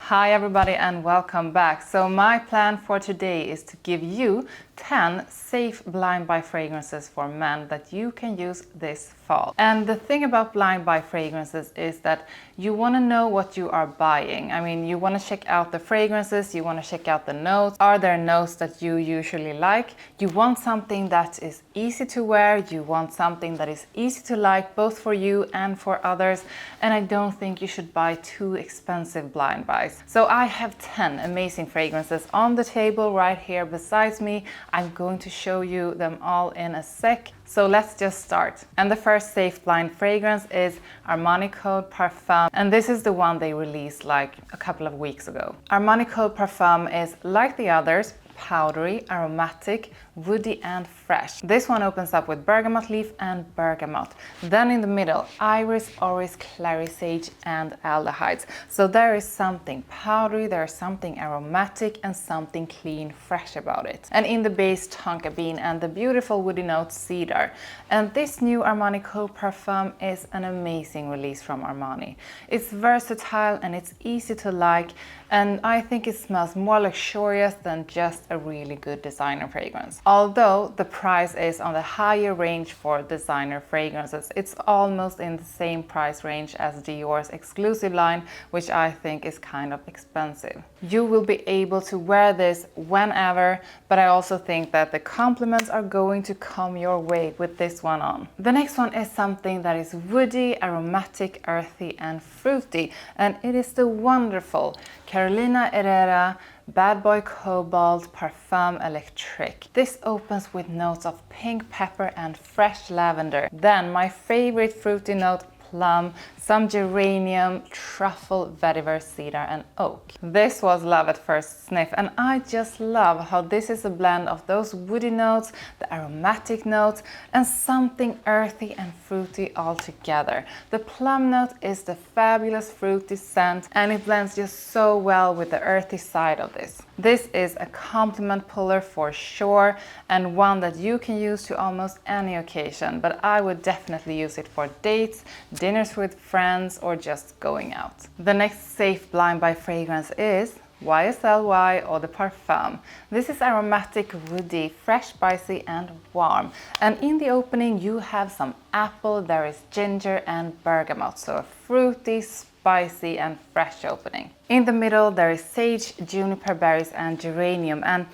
Hi everybody and welcome back. So my plan for today is to give you 10 safe blind buy fragrances for men that you can use this fall. And the thing about blind buy fragrances is that you want to know what you are buying. I mean, you want to check out the fragrances, you want to check out the notes. Are there notes that you usually like? You want something that is easy to wear, you want something that is easy to like both for you and for others. And I don't think you should buy too expensive blind buys. So I have 10 amazing fragrances on the table right here beside me. I'm going to show you them all in a sec. So let's just start. And the first safe blind fragrance is Armani Code Parfum. And this is the one they released like a couple of weeks ago. Armani Code Parfum is like the others, powdery, aromatic, woody and fresh. This one opens up with bergamot leaf and bergamot. Then in the middle, iris, orris, clary sage and aldehydes. So there is something powdery, there is something aromatic and something clean, fresh about it. And in the base, tonka bean and the beautiful woody note cedar. And this new Armani Code Parfum is an amazing release from Armani. It's versatile and it's easy to like, and I think it smells more luxurious than just a really good designer fragrance. Although the price is on the higher range for designer fragrances, it's almost in the same price range as Dior's exclusive line, which I think is kind of expensive. You will be able to wear this whenever, but I also think that the compliments are going to come your way with this one on. The next one is something that is woody, aromatic, earthy and fruity, and it is the wonderful Herrera Bad Boy Cobalt Parfum Electric. This opens with notes of pink pepper and fresh lavender. Then my favorite fruity note, plum, some geranium, truffle, vetiver, cedar and oak. This was love at first sniff, and I just love how this is a blend of those woody notes, the aromatic notes and something earthy and fruity all together. The plum note is the fabulous fruity scent and it blends just so well with the earthy side of this. This is a compliment puller for sure, and one that you can use to almost any occasion, but I would definitely use it for dates, dinners with friends or just going out. The next safe blind buy fragrance is YSL Eau de Parfum. This is aromatic, woody, fresh, spicy and warm. And in the opening you have some apple, there is ginger and bergamot, so a fruity, spicy and fresh opening. In the middle there is sage, juniper berries and geranium, and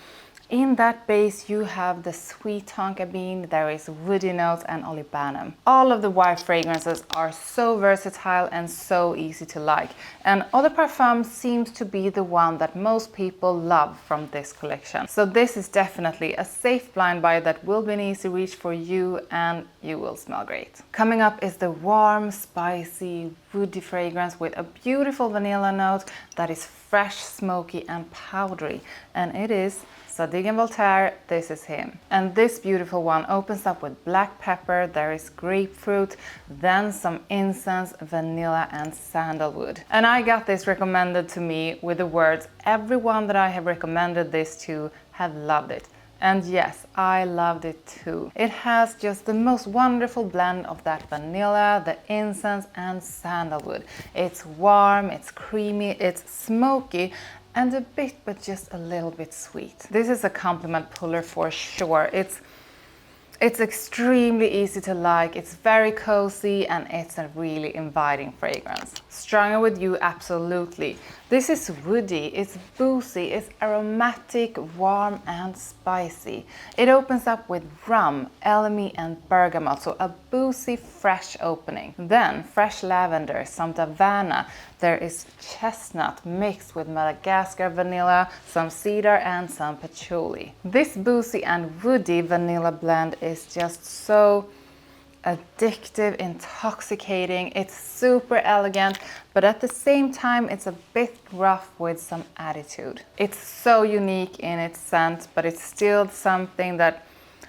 in that base you have the sweet tonka bean, there is woody notes and olibanum. All of the Y fragrances are so versatile and so easy to like, and Eau de Parfum seems to be the one that most people love from this collection. So this is definitely a safe blind buy that will be an easy reach for you and you will smell great. Coming up is the warm, spicy, woody fragrance with a beautiful vanilla note that is fresh, smoky and powdery, and it is Zadig and Voltaire, This Is Him. And this beautiful one opens up with black pepper, there is grapefruit, then some incense, vanilla and sandalwood. And I got this recommended to me with the words, everyone that I have recommended this to have loved it. And yes, I loved it too. It has just the most wonderful blend of that vanilla, the incense and sandalwood. It's warm, it's creamy, it's smoky, and a bit, but just a little bit sweet. This is a compliment puller for sure. It's extremely easy to like, it's very cozy, and it's a really inviting fragrance. Stronger with you, absolutely. This is woody, it's boozy, it's aromatic, warm and spicy. It opens up with rum, elemi and bergamot, so a boozy, fresh opening. Then fresh lavender, some davana, there is chestnut mixed with Madagascar vanilla, some cedar and some patchouli. This boozy and woody vanilla blend is just so addictive, intoxicating. It's super elegant, but at the same time it's a bit rough with some attitude. It's so unique in its scent, but it's still something that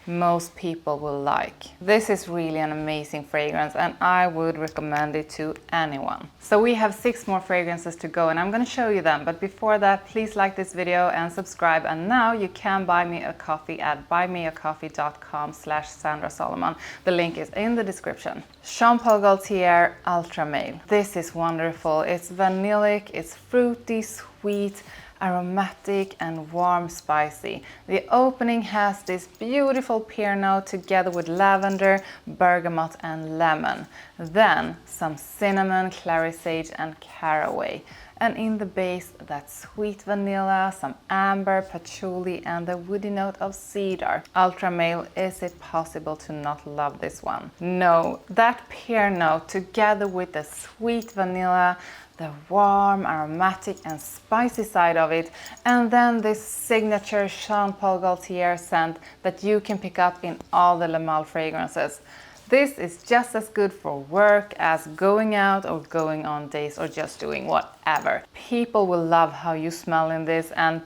most people will like. This is really an amazing fragrance and I would recommend it to anyone. So we have 6 more fragrances to go and I'm going to show you them, but before that please like this video and subscribe, and now you can buy me a coffee at buymeacoffee.com/Sandra Solomon. The link is in the description. Jean Paul Gaultier Ultraman. This is wonderful. It's vanillic, it's fruity, sweet sweet, aromatic and warm spicy. The opening has this beautiful pear note together with lavender, bergamot and lemon. Then some cinnamon, clary sage and caraway. And in the base, that sweet vanilla, some amber, patchouli and the woody note of cedar. Ultra male, is it possible to not love this one? No, that pear note together with the sweet vanilla, the warm, aromatic and spicy side of it, and then this signature Jean Paul Gaultier scent that you can pick up in all the Le Male fragrances. This is just as good for work as going out or going on dates or just doing whatever. People will love how you smell in this, and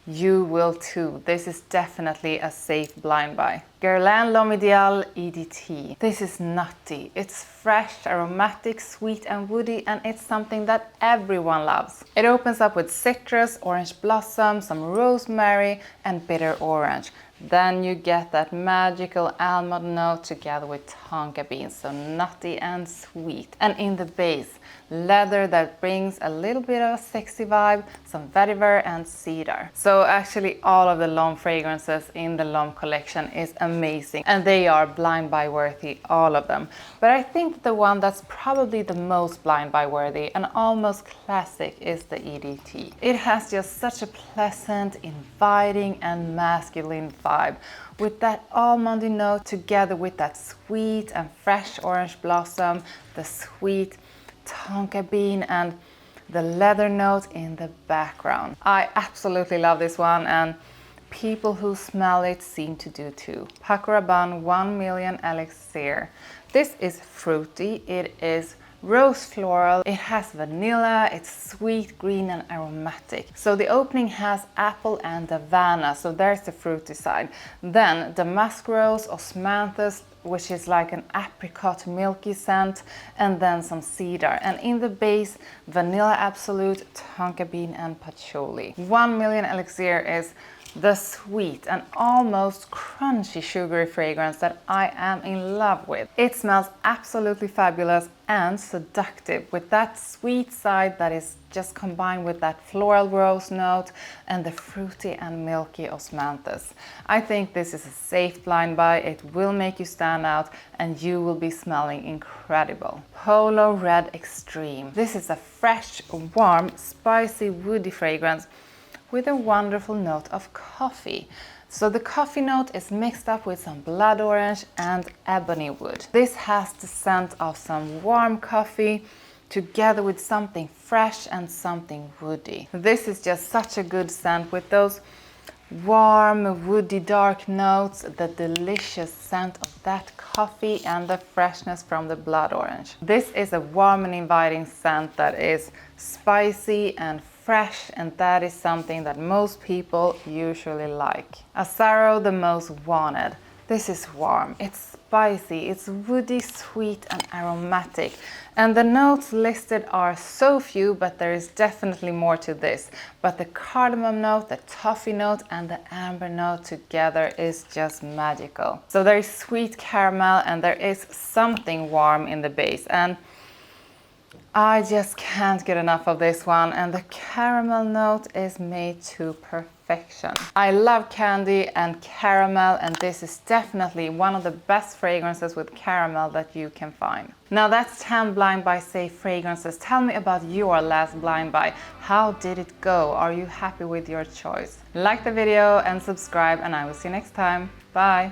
you will too. This is definitely a safe blind buy. Guerlain Lomme EDP. This is nutty. It's fresh, aromatic, sweet and woody, and it's something that everyone loves. It opens up with citrus, orange blossom, some rosemary and bitter orange. Then you get that magical almond note together with tonka beans, so nutty and sweet. And in the base, leather that brings a little bit of a sexy vibe, some vetiver and cedar. So actually all of the L'Homme fragrances in the L'Homme collection is amazing, and they are blind buy worthy, all of them. But I think the one that's probably the most blind buy worthy and almost classic is the EDT. It has just such a pleasant, inviting and masculine vibe with that almondy note together with that sweet and fresh orange blossom, the sweet tonka bean and the leather note in the background. I absolutely love this one, and people who smell it seem to do too. Paco Rabanne 1 million Elixir. This is fruity, it is rose floral, it has vanilla, it's sweet, green and aromatic. So the opening has apple and Havana, so there's the fruity side. Then damask rose, osmanthus, which is like an apricot milky scent, and then some cedar. And in the base, vanilla absolute, tonka bean and patchouli. 1 million Elixir is the sweet and almost crunchy sugary fragrance that I am in love with. It smells absolutely fabulous and seductive with that sweet side that is just combined with that floral rose note and the fruity and milky osmanthus. I think this is a safe blind buy. It will make you stand out and you will be smelling incredible. Polo Red Extreme. This is a fresh, warm, spicy, woody fragrance with a wonderful note of coffee. So the coffee note is mixed up with some blood orange and ebony wood. This has the scent of some warm coffee together with something fresh and something woody. This is just such a good scent with those warm, woody, dark notes, the delicious scent of that coffee and the freshness from the blood orange. This is a warm and inviting scent that is spicy and fresh, and that is something that most people usually like. Asaro, the most wanted. This is warm, it's spicy, it's woody, sweet and aromatic. And the notes listed are so few, but there is definitely more to this. But the cardamom note, the toffee note and the amber note together is just magical. So there is sweet caramel and there is something warm in the base, and I just can't get enough of this one, and the caramel note is made to perfection. I love candy and caramel, and this is definitely one of the best fragrances with caramel that you can find. Now that's 10 blind buy safe fragrances. Tell me about your last blind buy. How did it go? Are you happy with your choice? Like the video and subscribe, and I will see you next time. Bye!